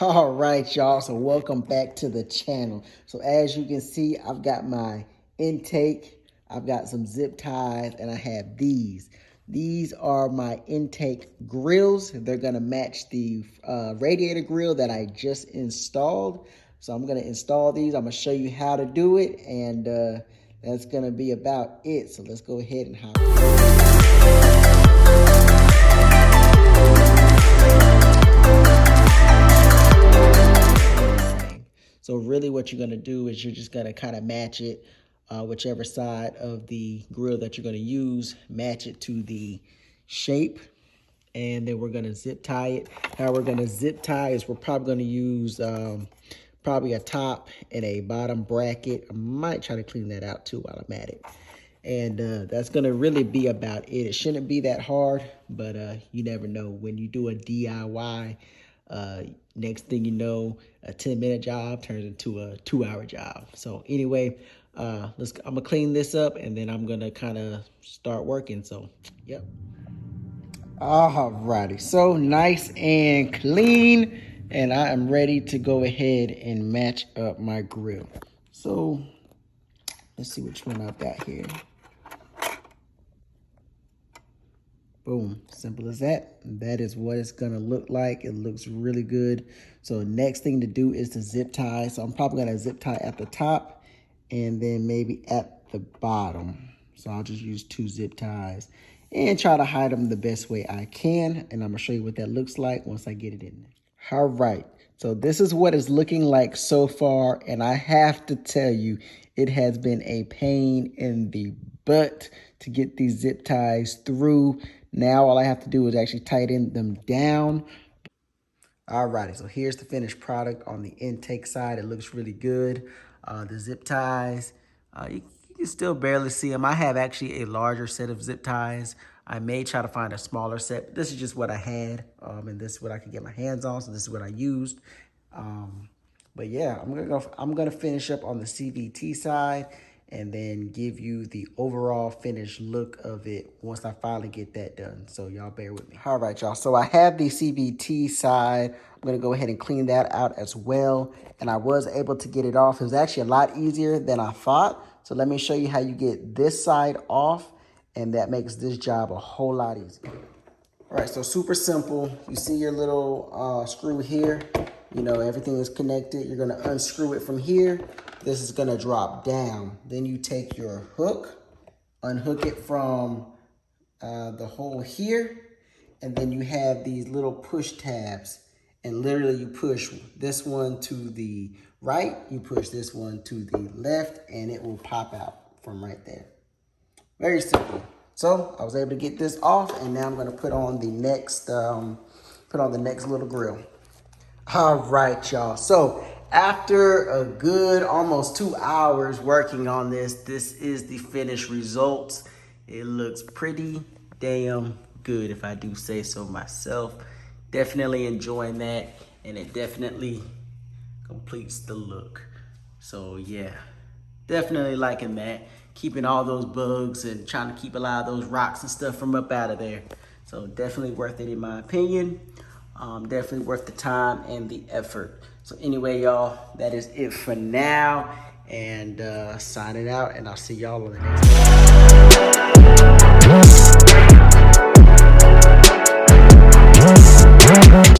All right, y'all. So welcome back to the channel. So as you can see, I've got my intake, I've got some zip ties, and I have these. These are my intake grills. They're gonna match the radiator grill that I just installed. So I'm gonna install these. I'm gonna show you how to do it, and that's gonna be about it. So let's go ahead and hop. So really what you're gonna do is you're just gonna kind of match it, whichever side of the grill that you're gonna use, match it to the shape. And then we're gonna zip tie it. How we're gonna zip tie is we're probably gonna use probably a top and a bottom bracket. I might try to clean that out too while I'm at it. And that's gonna really be about it. It shouldn't be that hard, but you never know. When you do a DIY, next thing you know, a 10-minute job turns into a 2-hour job. So anyway, I'm gonna clean this up and then I'm gonna kind of start working. So, yep. Alrighty, so nice and clean, and I am ready to go ahead and match up my grill. So let's see which one I've got here. Boom, simple as that. That is what it's gonna look like. It looks really good. So next thing to do is to zip tie. So I'm probably gonna zip tie at the top and then maybe at the bottom. So I'll just use 2 zip ties and try to hide them the best way I can. And I'm gonna show you what that looks like once I get it in there. All right, so this is what it's looking like so far. And I have to tell you, it has been a pain in the butt to get these zip ties through. Now all I have to do is actually tighten them down. Alrighty, so here's the finished product on the intake side. It looks really good. The zip ties, you can still barely see them. I have actually a larger set of zip ties. I may try to find a smaller set, but this is just what I had. And this is what I could get my hands on, so this is what I used. But yeah, I'm gonna finish up on the CVT side and then give you the overall finished look of it once I finally get that done. So y'all bear with me. All right, y'all. So I have the CVT side. I'm gonna go ahead and clean that out as well. And I was able to get it off. It was actually a lot easier than I thought. So let me show you how you get this side off, and that makes this job a whole lot easier. All right, so super simple. You see your little screw here. You know, everything is connected. You're gonna unscrew it from here. This is gonna drop down. Then you take your hook, unhook it from the hole here, and then you have these little push tabs. And literally you push this one to the right, you push this one to the left, and it will pop out from right there. Very simple. So I was able to get this off, and now I'm gonna put on the next little grill. All right, y'all. So after a good almost 2 hours working on this, this is the finished results. It looks pretty damn good, if I do say so myself. Definitely enjoying that, and it definitely completes the look. So yeah, definitely liking that. Keeping all those bugs and trying to keep a lot of those rocks and stuff from up out of there. So definitely worth it in my opinion. Definitely worth the time and the effort. So anyway, y'all, that is it for now. And signing out, and I'll see y'all on the next one.